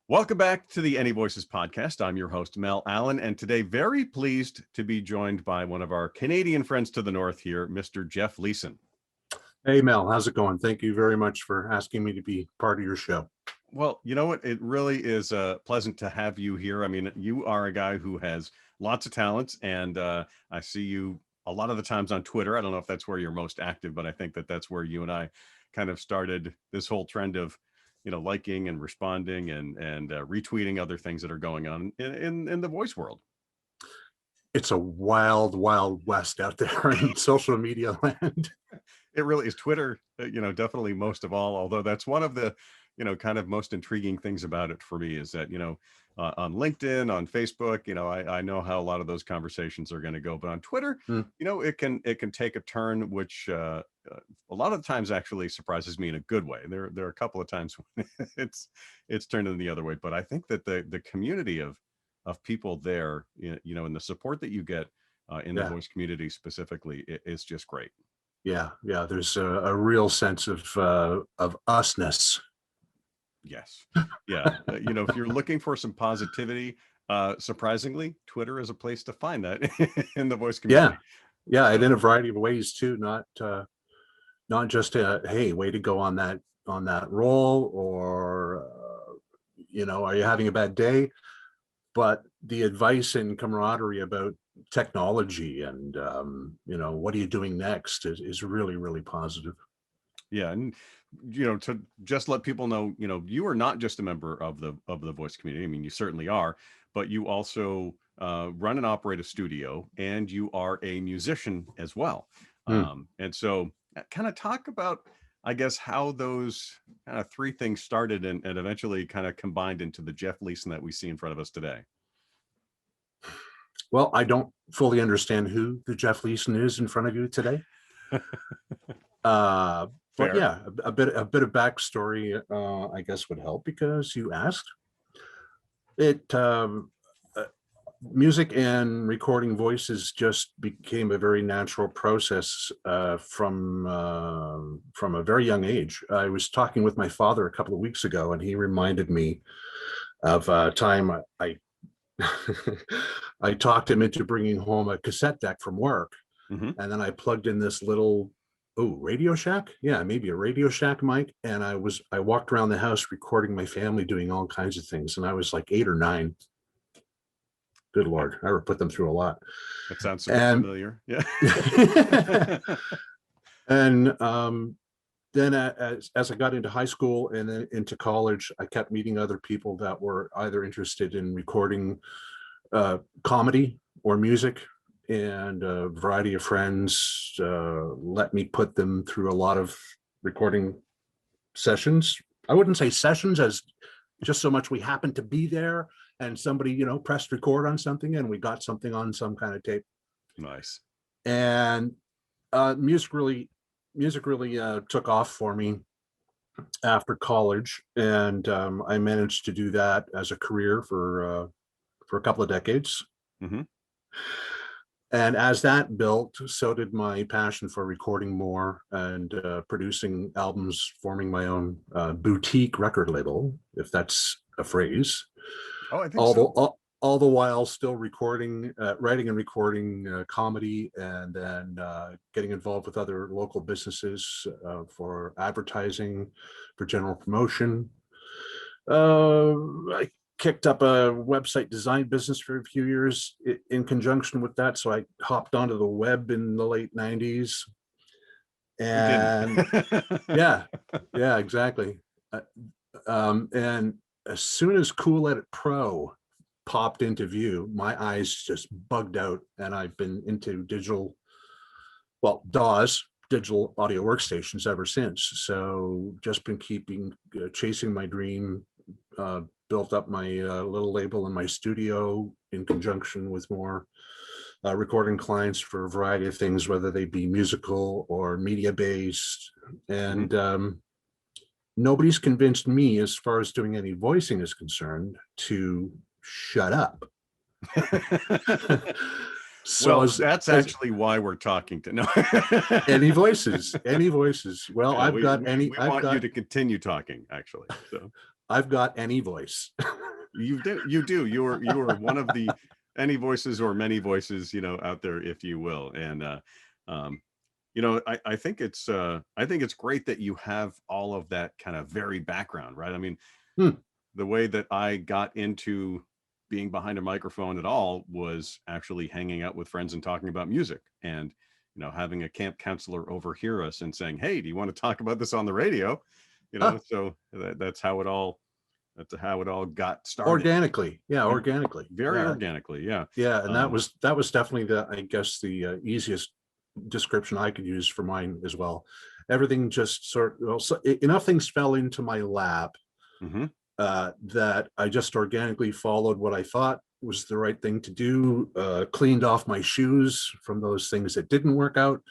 Welcome back to the AnyVoices podcast. I'm your host, Mel Allen, and today very pleased to be joined by one of our Canadian friends to the north here, Mr. Jef Leeson. Hey, Mel, how's it going? Thank you very much for asking me to be part of your show. Well, you know what? It really is pleasant to have you here. I mean, you are a guy who has lots of talents, and I see you a lot of the times on Twitter. I don't know if that's where you're most active, but I think that that's where you and I kind of started this whole trend of liking and responding and retweeting other things that are going on in the voice world. It's a wild, wild west out there in social media land. It really is. Twitter, definitely most of all, although that's one of the, kind of most intriguing things about it for me is that, on LinkedIn, on Facebook, I know how a lot of those conversations are going to go, but on Twitter, it can take a turn, which a lot of the times actually surprises me in a good way. There are a couple of times when it's turned in the other way, but I think that the community of people there, and the support that you get in the voice community specifically is just great. Yeah. There's a real sense of usness. Yes. Yeah. If you're looking for some positivity, surprisingly, Twitter is a place to find that in the voice community. Yeah. And in a variety of ways too, not just hey, way to go on that role, or are you having a bad day? But the advice and camaraderie about technology and what are you doing next is really, really positive. Yeah, and to just let people know, you are not just a member of the voice community. I mean, you certainly are, but you also run and operate a studio, and you are a musician as well. And so, kind of talk about, I guess, how those kind of three things started and eventually kind of combined into the Jef Leeson that we see in front of us today. Well, I don't fully understand who the Jef Leeson is in front of you today. But yeah, a bit of backstory, I guess, would help because you asked. Music and recording voices just became a very natural process from a very young age. I was talking with my father a couple of weeks ago, and he reminded me of a time I talked him into bringing home a cassette deck from work, and then I plugged in this little Radio Shack, maybe a Radio Shack mic, and I walked around the house recording my family doing all kinds of things, and I was like 8 or 9. Good Lord, I ever put them through a lot. That sounds super familiar. Yeah. And then as I got into high school and then into college, I kept meeting other people that were either interested in recording comedy or music, and a variety of friends let me put them through a lot of recording sessions. I wouldn't say sessions as just so much we happened to be there and somebody, pressed record on something and we got something on some kind of tape. Nice. And music really took off for me after college, and I managed to do that as a career for a couple of decades. And as that built, so did my passion for recording more and producing albums, forming my own boutique record label, if that's a phrase. Oh, I think so. All the while still recording, writing and recording comedy, and then getting involved with other local businesses for advertising, for general promotion. I kicked up a website design business for a few years in conjunction with that. So I hopped onto the web in the late 90s. And yeah, exactly. And as soon as Cool Edit Pro popped into view, my eyes just bugged out, and I've been into DAWs, digital audio workstations, ever since. So just been chasing my dream, built up my little label in my studio in conjunction with more recording clients for a variety of things, whether they be musical or media based. And nobody's convinced me, as far as doing any voicing is concerned, to shut up. So that's actually why we're talking to AnyVoices. Well, yeah, we want you to continue talking, actually. So I've got any voice. You are one of the any voices or many voices, out there, if you will. And um, I think it's great that you have all of that kind of varied background, right? I mean, Hmm. the way that I got into being behind a microphone at all was actually hanging out with friends and talking about music, and having a camp counselor overhear us and saying, "Hey, do you want to talk about this on the radio?" Ah, So that's how it all got started. organically. Yeah, Yeah, organically. very Yeah. organically. Yeah. Yeah. And Um, that was definitely the, I guess, the easiest description I could use for mine as well. Everything just well, so, enough things fell into my lap mhm. that I just organically followed what I thought was the right thing to do, cleaned off my shoes from those things that didn't work out.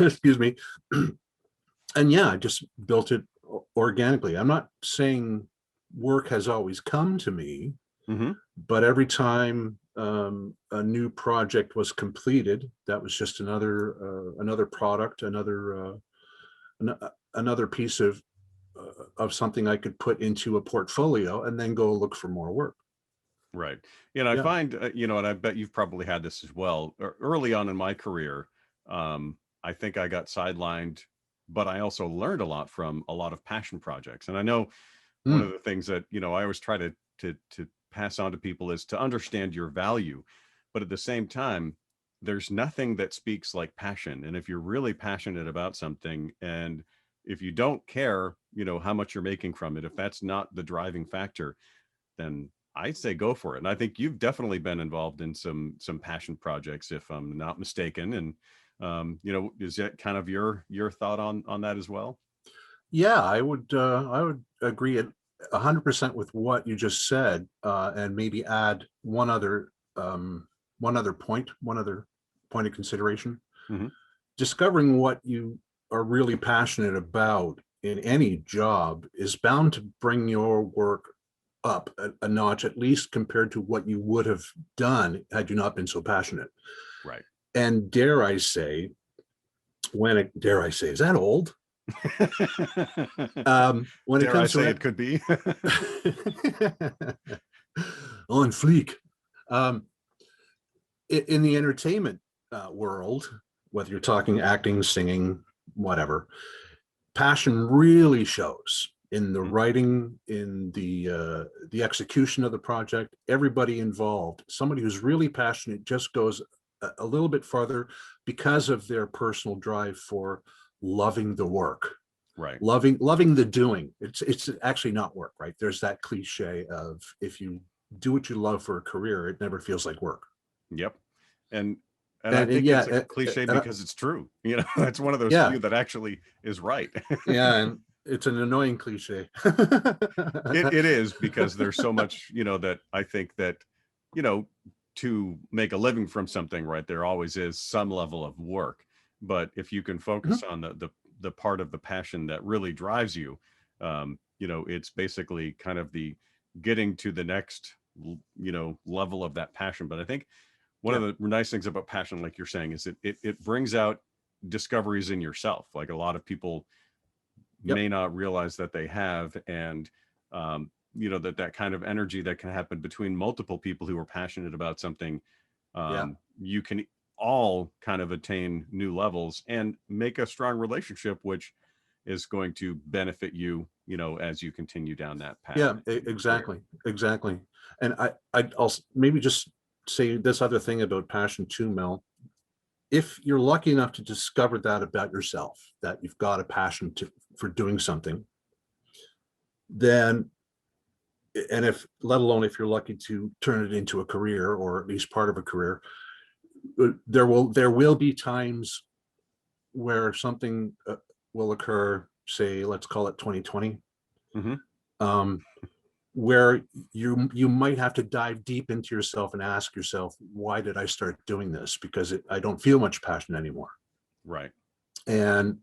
Excuse me. And yeah, I just built it organically. I'm not saying work has always come to me, Mhm. but every time a new project was completed, that was just another product, another piece of something I could put into a portfolio and then go look for more work. Right. I Yeah. find, and I bet you've probably had this as well. Early on in my career, I think I got sidelined, but I also learned a lot from a lot of passion projects. And I know one Mm, of the things that, I always try to pass on to people is to understand your value. But at the same time, there's nothing that speaks like passion. And if you're really passionate about something, and if you don't care, how much you're making from it, if that's not the driving factor, then I'd say go for it. And I think you've definitely been involved in some passion projects, if I'm not mistaken. And is that kind of your thought on that as well? yeah, I would agree at 100% with what you just said, and maybe add one other point of consideration. Hmm. Discovering what you are really passionate about in any job is bound to bring your work up a notch, at least compared to what you would have done had you not been so passionate. Right. And dare I say, is that old? When it Dare I comes say to it could be? on fleek, um, in the entertainment world, whether you're talking acting, singing, whatever, passion really shows in the Mhm. writing, in the execution of the project. Everybody involved, somebody who's really passionate, just goes a little bit farther because of their personal drive for loving the work, Right. loving the doing. It's actually not work, right? There's that cliche of, if you do what you love for a career, it never feels like work. Yep. And I And think yeah, it's a cliche because it's true. It's one of those yeah, few that actually is right. yeah, and it's an annoying cliche. It is, because there's so much, that I think that, you know, to make a living from something, right, there always is some level of work. But if you can focus Mhm. on the part of the passion that really drives you, it's basically kind of the getting to the next level of that passion. But I think one of Yeah. the nice things about passion, like you're saying, is it brings out discoveries in yourself, like a lot of people Yep. may not realize that they have. And that kind of energy that can happen between multiple people who are passionate about something, Yeah. you can all kind of attain new levels and make a strong relationship, which is going to benefit you, as you continue down that path Yeah. in your career. Exactly. Exactly. And I'd also maybe just say this other thing about passion too, Mel. If you're lucky enough to discover that about yourself, that you've got a passion for doing something, then, and if, let alone if you're lucky to turn it into a career, or at least part of a career, there will be times where something will occur, say, let's call it 2020, Hmm. um, where you might have to dive deep into yourself and ask yourself, why did I start doing this? Because I don't feel much passion anymore. Right. And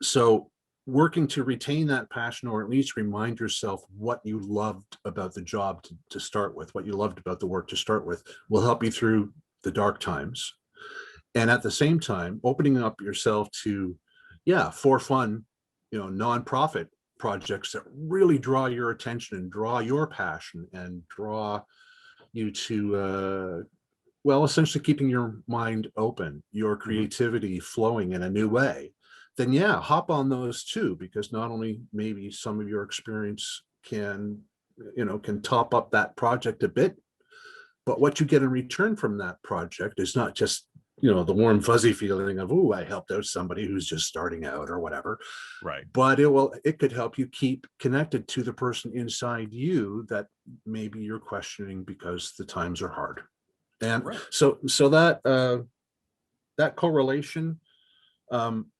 so, working to retain that passion, or at least remind yourself what you loved about the job to start with, what you loved about the work to start with, will help you through the dark times. And at the same time, opening up yourself to, yeah, for fun, nonprofit projects that really draw your attention and draw your passion and draw you to well, essentially keeping your mind open, your Mhm. creativity flowing in a new way, then yeah, hop on those too, because not only maybe some of your experience can, can top up that project a bit, but what you get in return from that project is not just, the warm fuzzy feeling of, oh, I helped out somebody who's just starting out or whatever, Right. but it could help you keep connected to the person inside you that maybe you're questioning because the times are hard. And Right. so that correlation, um,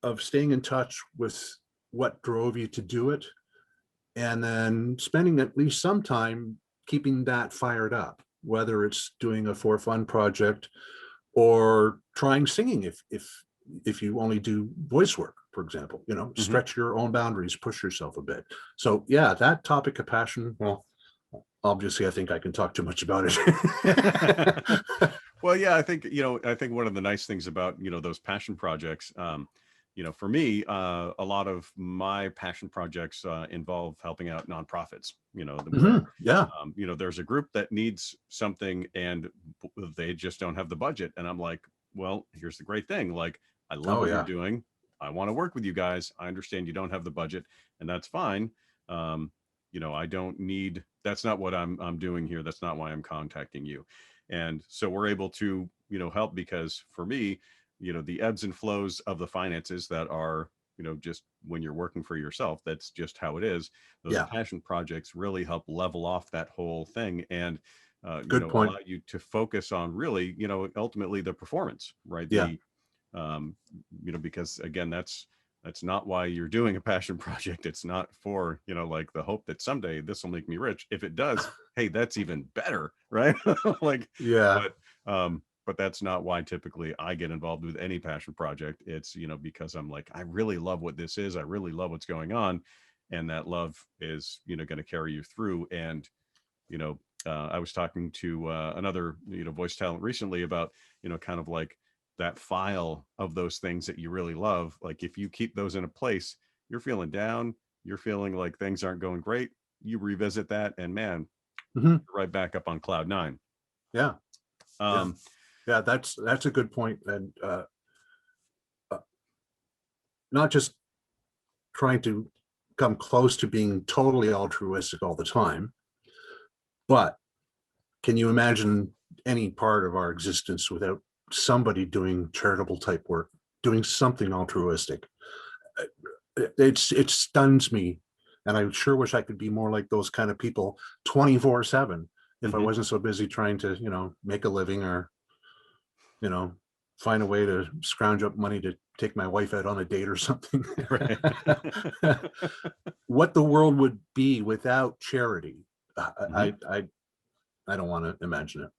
of, staying in touch with what drove you to do it, and then spending at least some time keeping that fired up, whether it's doing a for fun project or trying singing, if you only do voice work, for example, Mhm. stretch your own boundaries, push yourself a bit. So yeah, that topic of passion, well, obviously I think I can talk too much about it. Well, yeah, I think one of the nice things about, those passion projects, for me, a lot of my passion projects involve helping out nonprofits, where, Yeah. there's a group that needs something and they just don't have the budget. And I'm like, well, here's the great thing. Like, I love Oh what you're yeah. doing. I want to work with you guys. I understand you don't have the budget, and that's fine. Um, I don't need, that's not what I'm doing here. That's not why I'm contacting you. And so we're able to, help because for me, the ebbs and flows of the finances that are, just when you're working for yourself, that's just how it is. Those Yeah. passion projects really help level off that whole thing and, Good point. allow you to focus on really, ultimately the performance, right? Yeah. Um, because again, that's not why you're doing a passion project. It's not for, like the hope that someday this will make me rich. If it does, hey, that's even better, right? Like, Yeah. but that's not why typically I get involved with any passion project. It's, because I'm like, I really love what this is. I really love what's going on. And that love is, going to carry you through. And, I was talking to another, voice talent recently about, kind of like that file of those things that you really love. Like if you keep those in a place, you're feeling down, you're feeling like things aren't going great. You revisit that and man, Hmm. right back up on cloud nine. Yeah. Yeah. Um, Yeah. That's a good point. And uh, not just trying to come close to being totally altruistic all the time, but can you imagine any part of our existence without somebody doing charitable type work, doing something altruistic? It stuns me, and I sure wish I could be more like those kind of people 24/7 if I mhm, wasn't so busy trying to make a living, or you know find a way to scrounge up money to take my wife out on a date or something. right. What the world would be without charity, Mhm. I don't want to imagine it.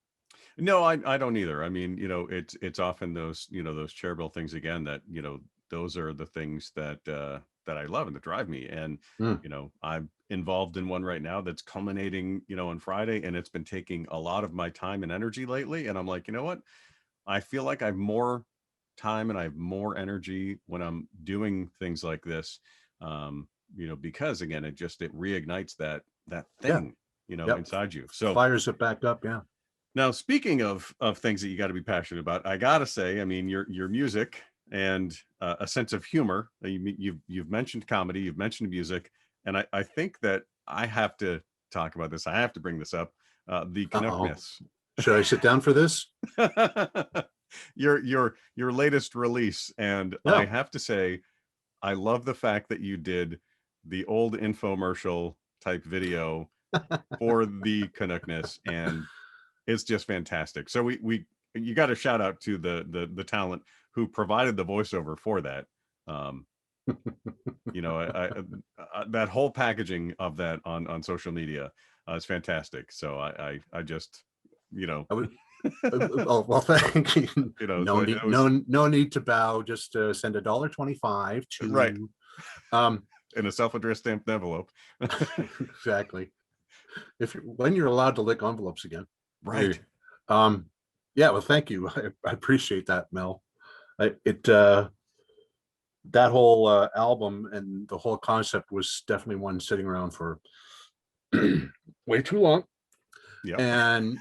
No, I don't either. I mean, it's often those, those charitable things again that, those are the things that I love and that drive me. And, Mm, I'm involved in one right now that's culminating, on Friday, and it's been taking a lot of my time and energy lately. And I'm like, you know what? I feel like I have more time and I have more energy when I'm doing things like this. Because again, it reignites that yeah. thing, Yep. inside you. So Fires it back up. Yeah. now, speaking of things that you got to be passionate about, I gotta say, I mean, your music and a sense of humor. You've mentioned comedy, you've mentioned music, and I think that I have to talk about this. I have to bring this up. The Uh-oh. Canuckness. Should I sit down for this? Your latest release, and I Yeah. have to say, I love the fact that you did the old infomercial type video for the Canuckness, and it's just fantastic. So we you got to shout out to the talent who provided the voiceover for that. Um, that whole packaging of that on social media is fantastic. So I just you know I would. Oh well, thank you. so No it need, was no need to bow. Just send $1.25 right to. Um, in a self-addressed stamped envelope. exactly. When you're allowed to lick envelopes again. Right. Hey, um, yeah. Well, thank you. I appreciate that, Mel. It that whole album and the whole concept was definitely one sitting around for way too long. Yep. And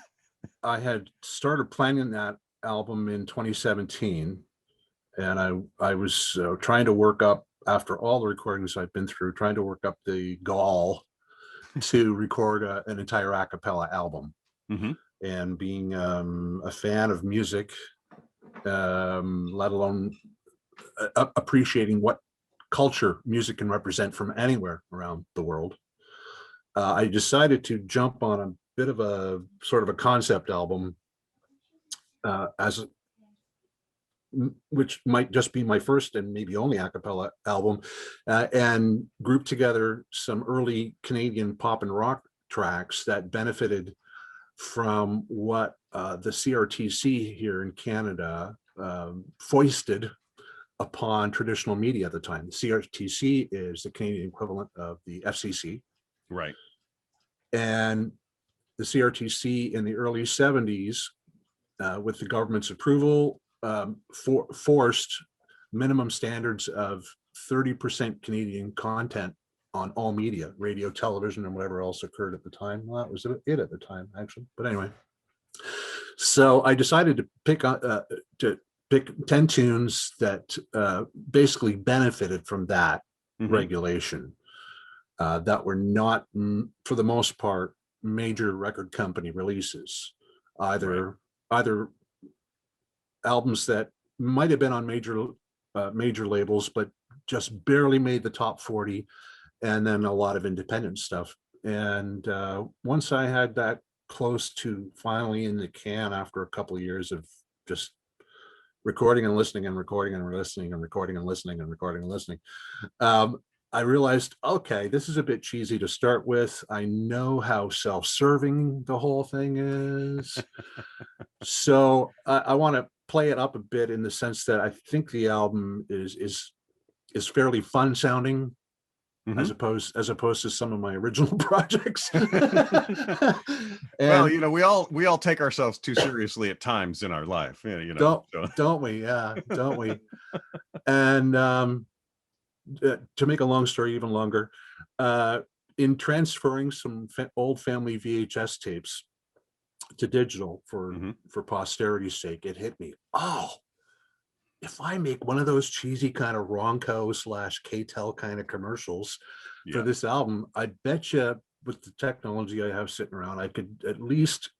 I had started planning that album in 2017, and I was trying to work up, after all the recordings I've been through, trying to work up the gall to record an entire a cappella album. Mm-hmm. And being a fan of music, let alone appreciating what culture music can represent from anywhere around the world, I decided to jump on a bit of a sort of a concept album, as which might just be my first and maybe only a cappella album, and group together some early Canadian pop and rock tracks that benefited from what the CRTC here in Canada foisted upon traditional media at the time. The CRTC is the Canadian equivalent of the FCC. Right. And the CRTC in the early 70s, with the government's approval, forced minimum standards of 30% Canadian content on all media, radio, television, and whatever else occurred at the time. Well, that was it at the time, actually. But anyway, so I decided to pick 10 tunes that basically benefited from that regulation, that were not, for the most part, major record company releases, either albums that might have been on major labels, but just barely made the top 40, and then a lot of independent stuff. And once I had that close to finally in the can, after a couple of years of just recording and listening and recording and listening and recording and listening and recording and listening, I realized, okay, this is a bit cheesy to start with. I know how self-serving the whole thing is. So I want to play it up a bit, in the sense that I think the album is fairly fun sounding, as opposed to some of my original projects. Well, And we all take ourselves too seriously at times in our life. don't we? Yeah, don't we? And to make a long story even longer, in transferring some old family VHS tapes to digital for posterity's sake, it hit me. Oh, if I make one of those cheesy kind of Ronco / K-Tel kind of commercials for this album, I bet you with the technology I have sitting around, I could at least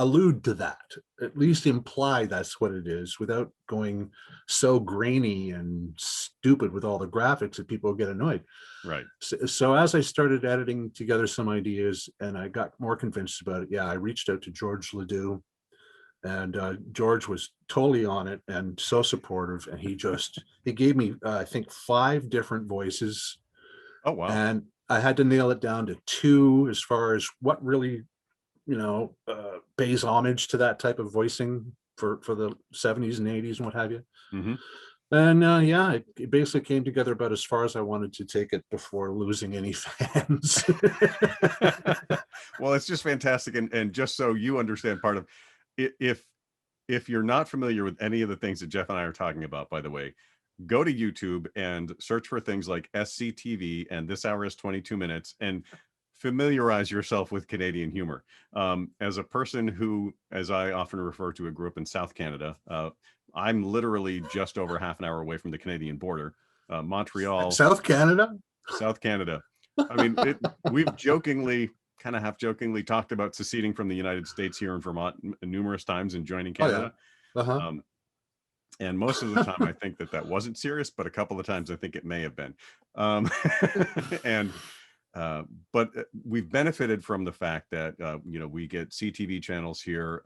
allude to that, at least imply that's what it is, without going so grainy and stupid with all the graphics that people get annoyed. Right. So as I started editing together some ideas and I got more convinced about it, I reached out to George Ledoux, and George was totally on it and so supportive. And he gave me, I think, 5 different voices. Oh, wow. And I had to nail it down to 2 as far as what really, pays homage to that type of voicing for the 70s and 80s and what have you. And it basically came together about as far as I wanted to take it before losing any fans. Well, it's just fantastic. And just so you understand, part of, if you're not familiar with any of the things that Jeff and I are talking about, by the way, go to YouTube and search for things like SCTV and This Hour is 22 Minutes, and familiarize yourself with Canadian humor. As a person who, as I often refer to it, grew up in South Canada, I'm literally just over half an hour away from the Canadian border. Montreal. South Canada? South Canada. I mean, we've kind of half jokingly talked about seceding from the United States here in Vermont numerous times and joining Canada. Oh, yeah. And most of the time, I think that wasn't serious, but a couple of times I think it may have been. But we've benefited from the fact that, we get CTV channels here.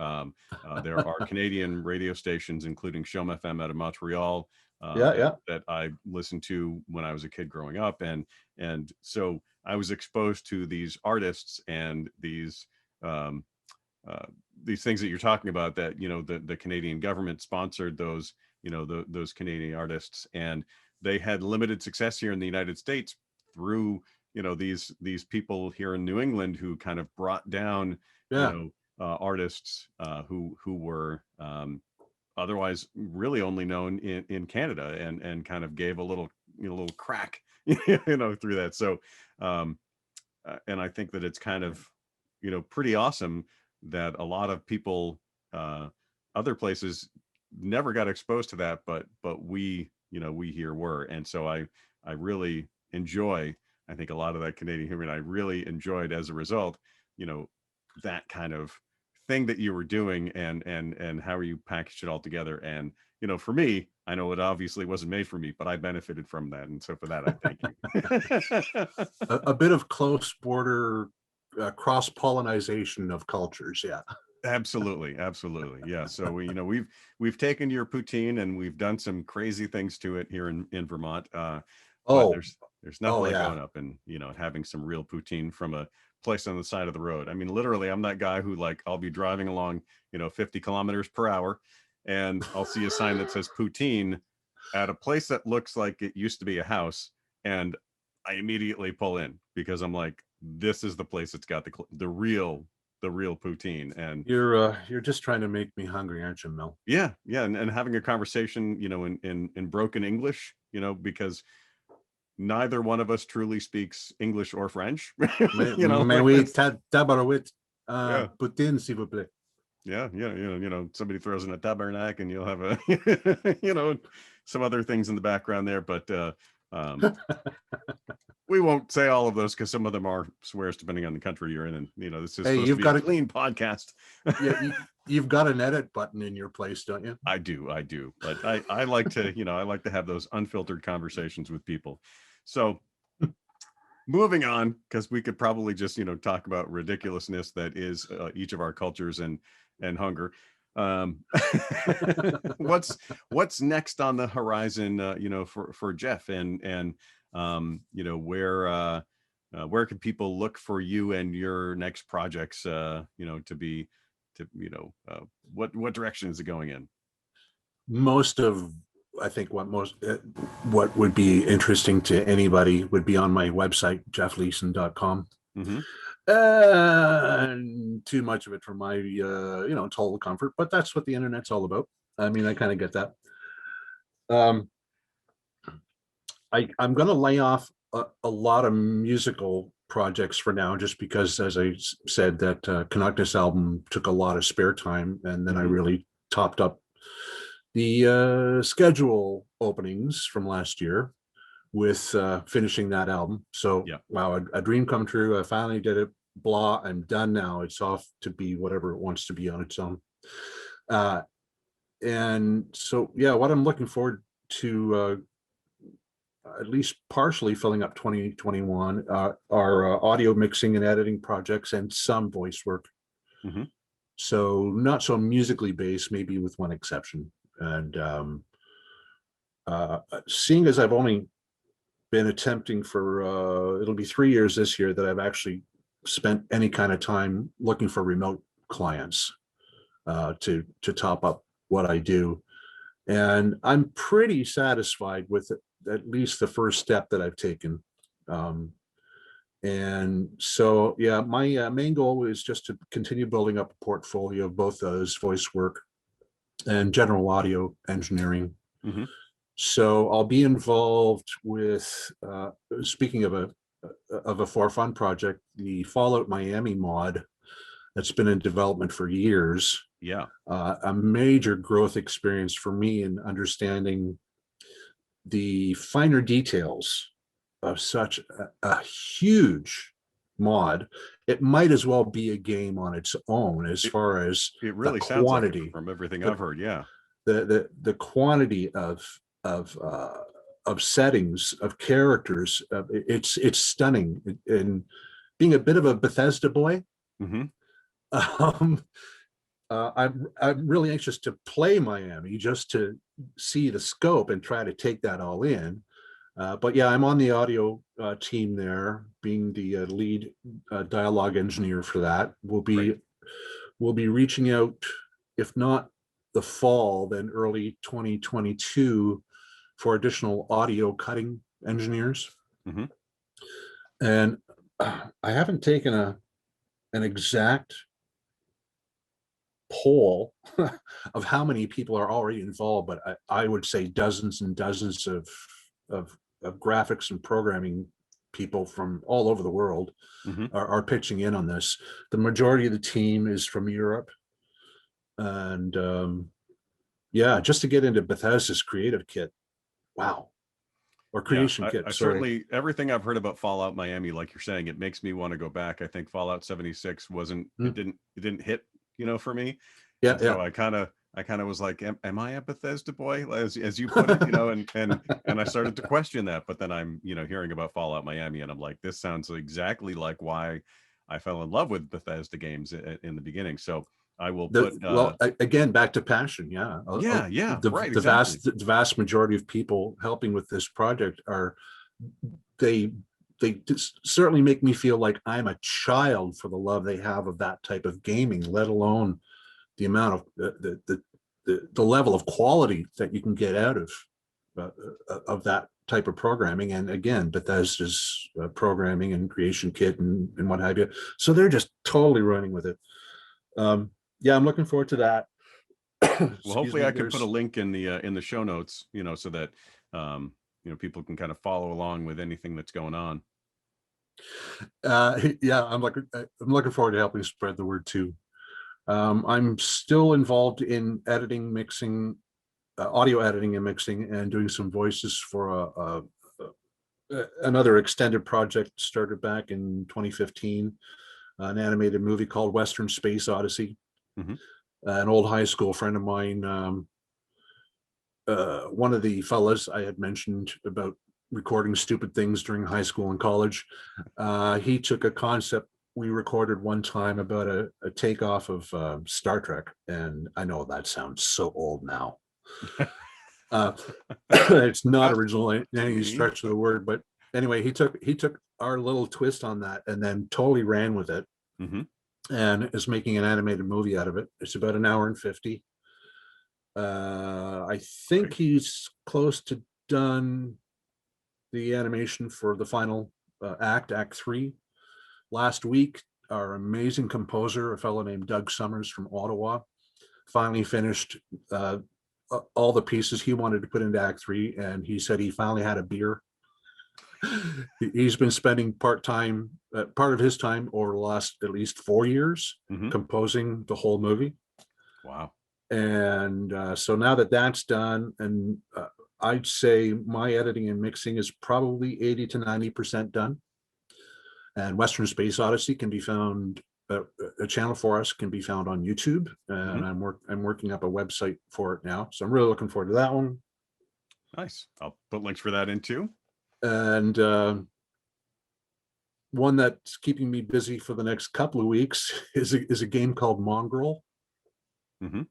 There are Canadian radio stations, including Chom FM out of Montreal, that I listened to when I was a kid growing up. And so I was exposed to these artists and these things that you're talking about, that, the Canadian government sponsored those, those Canadian artists, and they had limited success here in the United States through, these people here in New England who kind of brought down, artists who were otherwise really only known in Canada, and kind of gave a little, little crack, through that. So, um, and I think that it's kind of, pretty awesome that a lot of people, uh, other places never got exposed to that, but we, we here were. And so I really enjoy, I think, a lot of that Canadian humor, and I really enjoyed as a result, you know, that kind of thing that you were doing, and how you packaged it all together. And, for me, I know it obviously wasn't made for me, but I benefited from that. And so for that, I thank you. A bit of close border cross pollination of cultures. Yeah. Absolutely, absolutely. Yeah. So we've taken your poutine and we've done some crazy things to it here in Vermont. But Oh, there's nothing oh like yeah. going up and, having some real poutine from a place on the side of the road. I mean, literally, I'm that guy who, like, I'll be driving along, 50 kilometers per hour, and I'll see a sign that says poutine at a place that looks like it used to be a house, and I immediately pull in because I'm like, this is the place that's got the real poutine. And You're just trying to make me hungry, aren't you, Mel? yeah, yeah, and having a conversation, in broken English, because neither one of us truly speaks English or French. Mais Like oui, that's, tabarouette. yeah, Poutine, s'il vous plaît. yeah, yeah, somebody throws in a tabernacle and you'll have a, some other things in the background there, but um, we won't say all of those because some of them are swears depending on the country you're in, and this is Hey, supposed to you've be a got a clean podcast. yeah, you've got an edit button in your place, don't you? I do, but I like to, I like to have those unfiltered conversations with people. So moving on, because we could probably just, talk about ridiculousness that is, each of our cultures and hunger. Um, what's what's next on the horizon, for Jef, and where can people look for you and your next projects, to be, what direction is it going in? Most of I think what would be interesting to anybody would be on my website, jeffleeson.com. Mm-hmm. And too much of it for my total comfort, but that's what the internet's all about. I mean, I kind of get that. Um, I'm going to lay off a lot of musical projects for now, just because, as I said, that Canuckus album took a lot of spare time, and then I Mm-hmm. really topped up the schedule openings from last year with finishing that album. So, Yeah. wow, a dream come true. I finally did it. Blah, I'm done now. It's off to be whatever it wants to be on its own. Uh, and so, yeah, what I'm looking forward to, at least partially filling up 2021, are audio mixing and editing projects and some voice work. Mm-hmm. So, not so musically based, maybe with one exception. And seeing as I've only been attempting for it'll be 3 years this year that I've actually spent any kind of time looking for remote clients to top up what I do, and I'm pretty satisfied with it, at least the first step that I've taken. Um, and so, yeah, my main goal is just to continue building up a portfolio of both those voice work and general audio engineering. Mm-hmm. So I'll be involved with, speaking of a for fun project, the Fallout Miami mod that's been in development for years. Yeah. A major growth experience for me in understanding the finer details of such a huge mod. It might as well be a game on its own as It far as it the really sounds like it quantity, from everything the I've heard. Yeah. the quantity of uh, of settings, of characters. It's stunning. And being a bit of a Bethesda boy, Mm-hmm. um, I'm really anxious to play Miami just to see the scope and try to take that all in. But yeah, I'm on the audio team there, being the lead dialogue engineer for that. Great. We'll be reaching out, if not the fall, then early 2022 for additional audio cutting engineers. Mm-hmm. And I haven't taken an exact poll of how many people are already involved, but I would say dozens and dozens of graphics and programming people from all over the world Hmm. are pitching in on this. The majority of the team is from Europe. And yeah, just to get into Bethesda's creative kit, wow, or Yeah, creation kit, I sorry. certainly, everything I've heard about Fallout Miami, like you're saying, it makes me want to go back. I think Fallout 76 wasn't, Mm, it didn't hit, for me. yeah, And yeah. so I kind of was like, am I a Bethesda boy, as you put it, and I started to question that, but then I'm, hearing about Fallout Miami, and I'm like, this sounds exactly like why I fell in love with Bethesda games in the beginning. So I will put, Again, back to passion. Yeah, yeah, yeah, right, the exactly. vast majority of people helping with this project are they certainly make me feel like I'm a child for the love they have of that type of gaming, let alone the amount of the level of quality that you can get out of that type of programming. And again, Bethesda's programming and creation kit and what have you. So they're just totally running with it. Yeah, I'm looking forward to that. Well, Excuse hopefully me. I can put a There's link in the show notes, so that people can kind of follow along with anything that's going on. yeah, I'm looking forward to helping spread the word too. I'm still involved in editing, mixing, audio editing and mixing, and doing some voices for another extended project started back in 2015, an animated movie called Western Space Odyssey. Hmm. An old high school friend of mine, one of the fellas I had mentioned about recording stupid things during high school and college, he took a concept we recorded one time about a takeoff of Star Trek, and I know that sounds so old now. It's not Not original in to any me, stretch of but the word, but anyway, he took our little twist on that and then totally ran with it, hmm. and is making an animated movie out of it. It's about an hour and 50. I think Great. he's close to done the animation for the final act 3. Last week, our amazing composer, a fellow named Doug Summers from Ottawa, finally finished all the pieces he wanted to put into Act 3, and he said he finally had a beer. He's been spending part of his time over the last at least 4 years Hmm. composing the whole movie. Wow. And so now that that's done, and I'd say my editing and mixing is probably 80 to 90% done. And Western Space Odyssey can be found, a channel for us can be found on YouTube, Hmm. and I'm working up a website for it now. So I'm really looking forward to that one. Nice. I'll put links for that in too. And one that's keeping me busy for the next couple of weeks is a game called Mongrel. Hmm.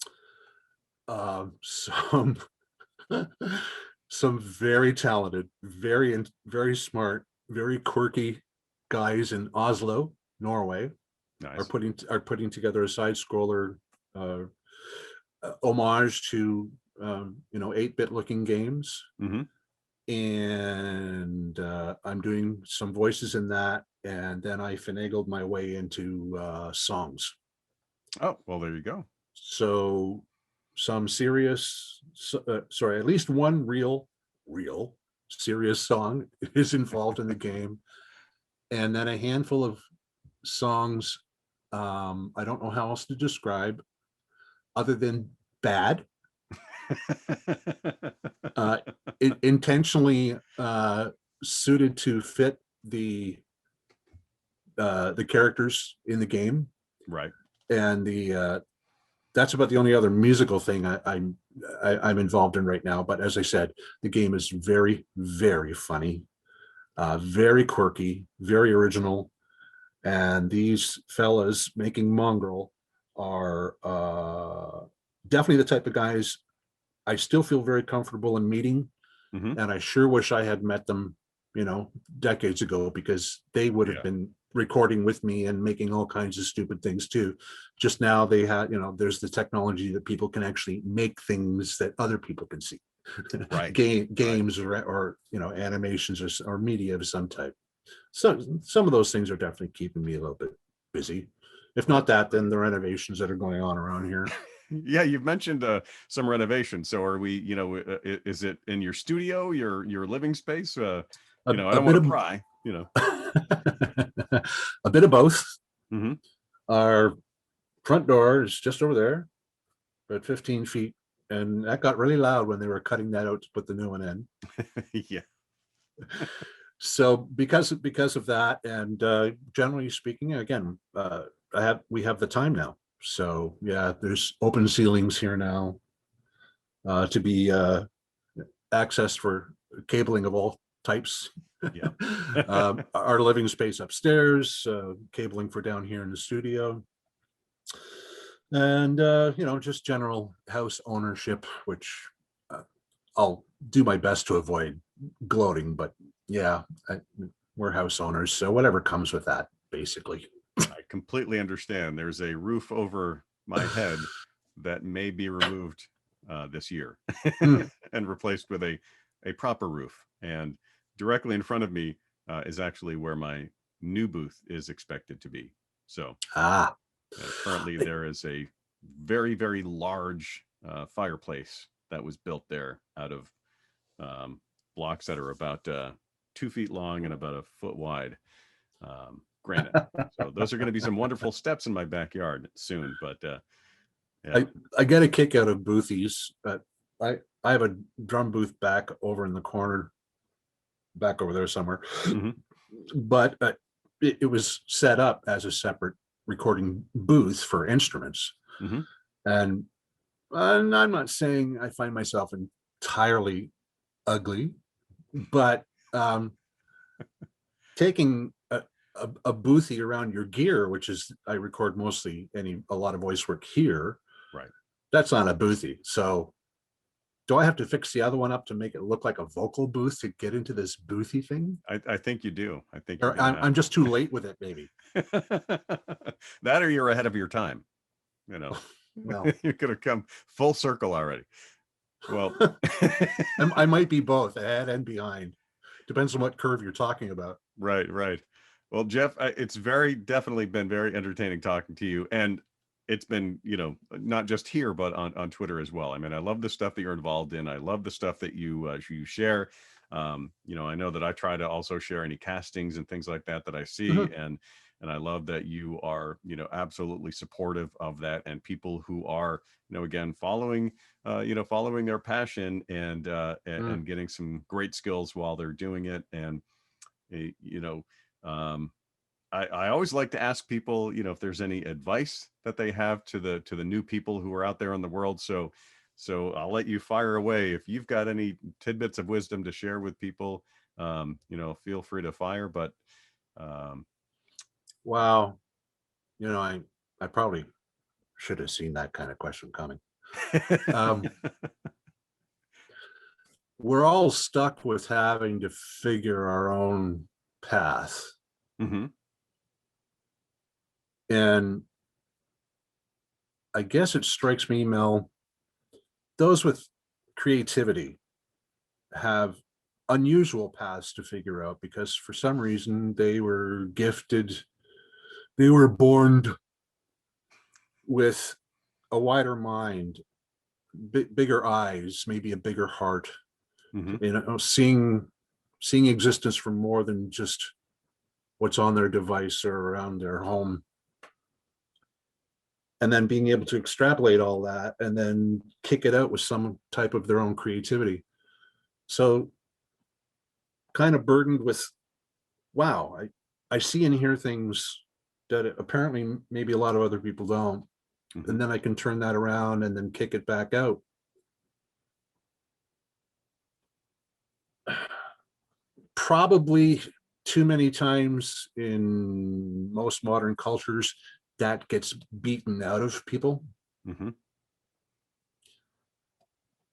Some some very talented, very smart, very quirky guys in Oslo, Norway, Nice. are putting together a side scroller uh, homage to 8-bit looking games. Hmm. And I'm doing some voices in that, and then I finagled my way into songs. Oh, well, there you go. So some serious, sorry, at least one real serious song is involved in the game, and then a handful of songs. I don't know how else to describe other than bad. uh, Intentionally suited to fit the characters in the game, Right. and that's about the only other musical thing I'm involved in right now. But as I said, the game is very, very funny, very quirky, very original, and these fellas making Mongrel are definitely the type of guys I still feel very comfortable in meeting, Hmm. and I sure wish I had met them, decades ago, because they would have Yeah. been recording with me and making all kinds of stupid things too. Just now they had, there's the technology that people can actually make things that other people can see. Right. Right. Games or animations or media of some type. So some of those things are definitely keeping me a little bit busy. If not that, then the renovations that are going on around here. Yeah, you've mentioned some renovation. So are we, is it in your studio, your living space? I A don't bit want to of pry, a bit of both. Hmm. Our front door is just over there, about 15 feet, and that got really loud when they were cutting that out to put the new one in. Yeah. So because of that, and generally speaking, again, we have the time now. So yeah, there's open ceilings here now to be accessed for cabling of all types. Yeah. Our living space upstairs, cabling for down here in the studio, and just general house ownership, which I'll do my best to avoid gloating, but yeah, we're house owners, so whatever comes with that, basically. I completely understand. There's a roof over my head that may be removed this year Hmm. and replaced with a proper roof. And directly in front of me is actually where my new booth is expected to be. So Ah, currently there is a very, very large fireplace that was built there out of blocks that are about 2 feet long and about a foot wide. Granite. So those are going to be some wonderful steps in my backyard soon. But yeah. I get a kick out of boothies, but I have a drum booth back over in the corner, back over there somewhere. Hmm. But it was set up as a separate recording booth for instruments, Hmm. and I'm not saying I find myself entirely ugly, but taking a boothie around your gear, which is I record mostly a lot of voice work here. Right. That's not a boothie. So do I have to fix the other one up to make it look like a vocal booth to get into this boothie thing? I think you do. I think you're Or going to have I'm just too late with it, maybe. to. That or you're ahead of your time. Well, You could have come full circle already. Well, I might be both ahead and behind. Depends on what curve you're talking about. right, right. Well, Jeff, it's very definitely been very entertaining talking to you. And it's been, not just here, but on Twitter as well. I mean, I love the stuff that you're involved in. I love the stuff that you share. I know that I try to also share any castings and things like that I see. Mhm. And I love that you are, absolutely supportive of that, and people who are, again, following their passion Mm. and getting some great skills while they're doing it. And, eh, you know, um, I always like to ask people, if there's any advice that they have to the new people who are out there in the world. So I'll let you fire away. If you've got any tidbits of wisdom to share with people, feel free to fire. But um, Wow. I probably should have seen that kind of question coming. Um, we're all stuck with having to figure our own path. hmm. And I guess it strikes me, Mel, those with creativity have unusual paths to figure out because for some reason they were gifted, they were born with a wider mind, bigger eyes, maybe a bigger heart, Hmm. seeing existence from more than just what's on their device or around their home, and then being able to extrapolate all that and then kick it out with some type of their own creativity. So kind of burdened with, wow, I see and hear things that apparently maybe a lot of other people don't, Hmm. and then I can turn that around and then kick it back out. Probably too many times in most modern cultures that gets beaten out of people. Hmm.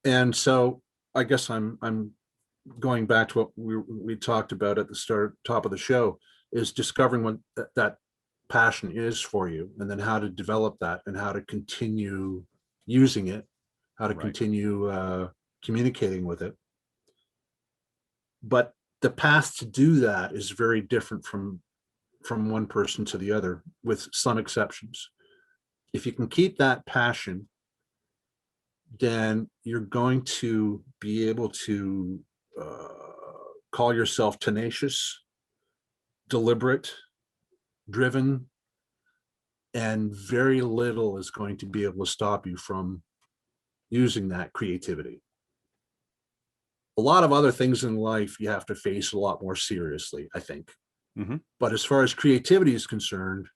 And so I guess I'm going back to what we talked about at the top of the show, is discovering what that passion is for you, and then how to develop that and how to continue using it, how to Right. continue communicating with it. But the path to do that is very different from from one person to the other, with some exceptions. If you can keep that passion, then you're going to be able to call yourself tenacious, deliberate, driven, and very little is going to be able to stop you from using that creativity. A lot of other things in life you have to face a lot more seriously, I think. Mm-hmm. But as far as creativity is concerned,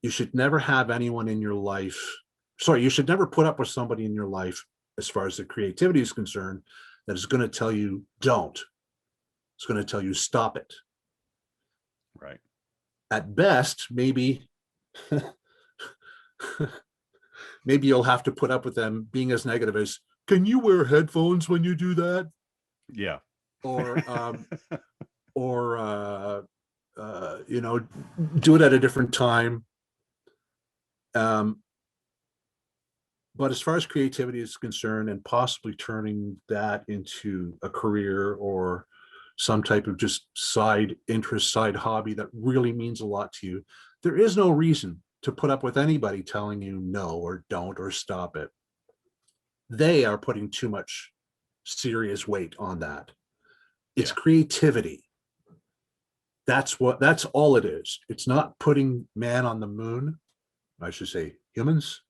you should never have anyone in your life. Sorry, you should never put up with somebody in your life, as far as the creativity is concerned, that is going to tell you don't. It's going to tell you stop it. Right. At best, maybe maybe you'll have to put up with them being as negative as, can you wear headphones when you do that? Yeah. Or do it at a different time. But as far as creativity is concerned, and possibly turning that into a career or some type of just side interest, side hobby that really means a lot to you, there is no reason to put up with anybody telling you no or don't or stop it. They are putting too much serious weight on that. It's Yeah. creativity. That's all it is. It's not putting man on the moon. I should say humans.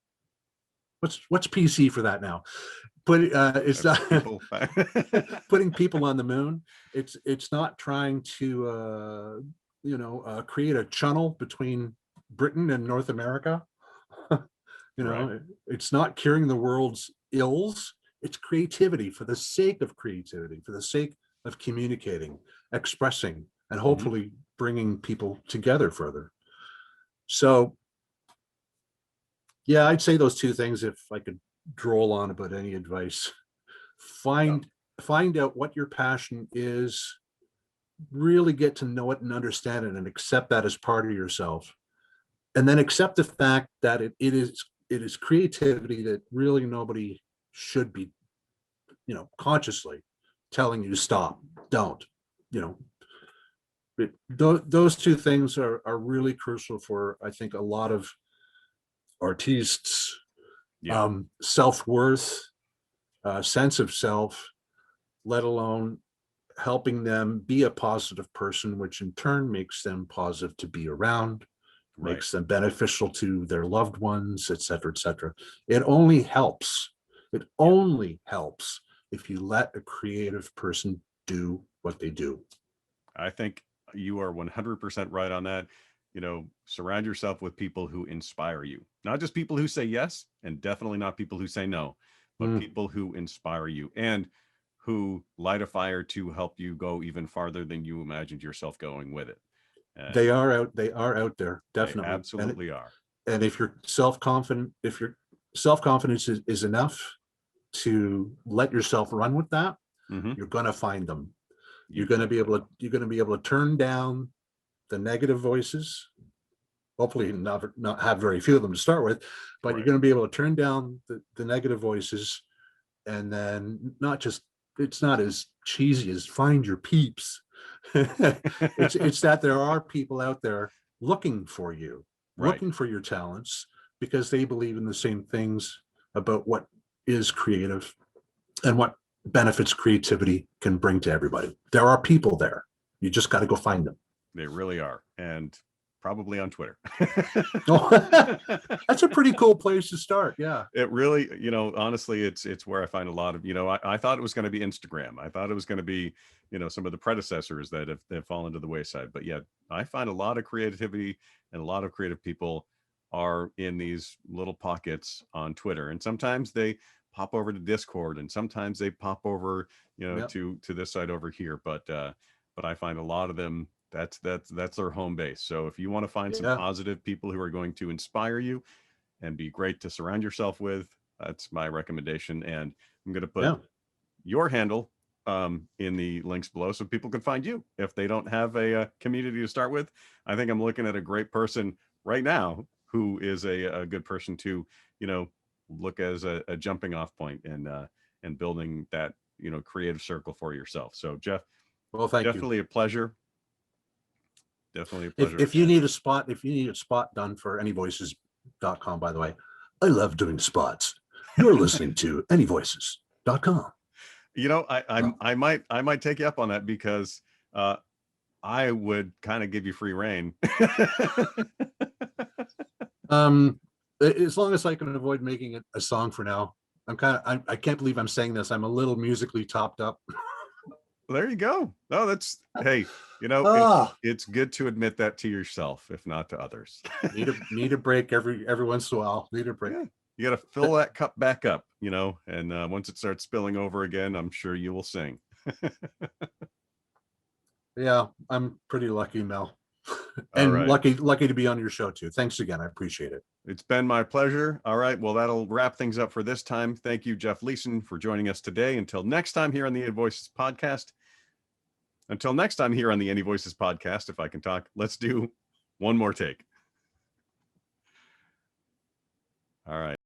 What's PC for that now? But it's not People. putting people on the moon. It's not trying to create a channel between Britain and North America. Right. It's not curing the world's ills. It's creativity for the sake of creativity, for the sake of communicating, expressing, and Mm-hmm. hopefully bringing people together further. So yeah, I'd say those two things if I could droll on about any advice. Yeah. Find out what your passion is, really get to know it and understand it and accept that as part of yourself. And then accept the fact that it is creativity that really nobody should be, consciously telling you to stop, don't, you know. Those two things are really crucial for, I think, a lot of artists, Yeah. self-worth, sense of self, let alone helping them be a positive person, which in turn makes them positive to be around, Right. makes them beneficial to their loved ones, et cetera, et cetera. It only helps. It Yeah. only helps if you let a creative person do what they do. I think you are 100% right on that. Surround yourself with people who inspire you, not just people who say yes, and definitely not people who say no, but Mm. people who inspire you and who light a fire to help you go even farther than you imagined yourself going with it. And They are out there, they definitely. absolutely are. And if you're self-confident, if your self-confidence is enough to let yourself run with that, Mm-hmm. you're going to find them. You definitely will. You're going to be able to turn down the negative voices, hopefully not have very few of them to start with, but you're Right. going to be able to turn down the negative voices. And then not just, it's not as cheesy as find your peeps. It's that there are people out there looking for you, Right. looking for your talents, because they believe in the same things about what is creative and what benefits creativity can bring to everybody. There are people there. You just got to go find them. They really are. And probably on Twitter. Oh, that's a pretty cool place to start. Yeah. It really, honestly, it's where I find a lot of, I thought it was going to be Instagram. I thought it was going to be, some of the predecessors that have fallen to the wayside. But yet I find a lot of creativity and a lot of creative people are in these little pockets on Twitter. And sometimes they pop over to Discord and sometimes they pop over, Yep. to this side over here. But I find a lot of them, that's their home base. So if you want to find some Yeah. positive people who are going to inspire you and be great to surround yourself with, that's my recommendation. And I'm going to put Yeah. your handle in the links below so people can find you if they don't have a community to start with. I think I'm looking at a great person right now who is a good person to, look as a jumping off point and building that, creative circle for yourself. So Jeff, Well, thank you. definitely a pleasure. Definitely a If pleasure. you need a spot, done for AnyVoices.com, by the way, I love doing spots. You're listening to AnyVoices.com. You know, I might take you up on that because I would kind of give you free reign. As long as I can avoid making it a song for now. I can't believe I'm saying this. I'm a little musically topped up. There you go. No, that's, hey, you know, Ah, it's good to admit that to yourself, if not to others. need a break every once in a while. Need a break. Yeah, you got to fill that cup back up, you know, and once it starts spilling over again, I'm sure you will sing. Yeah, I'm pretty lucky, Mel. All And right. lucky to be on your show too. Thanks again. I appreciate it. It's been my pleasure. All right. Well, that'll wrap things up for this time. Thank you, Jef Leeson, for joining us today. Until next time here on the AnyVoices podcast. Until next time here on the AnyVoices podcast, if I can talk, let's do one more take. All right.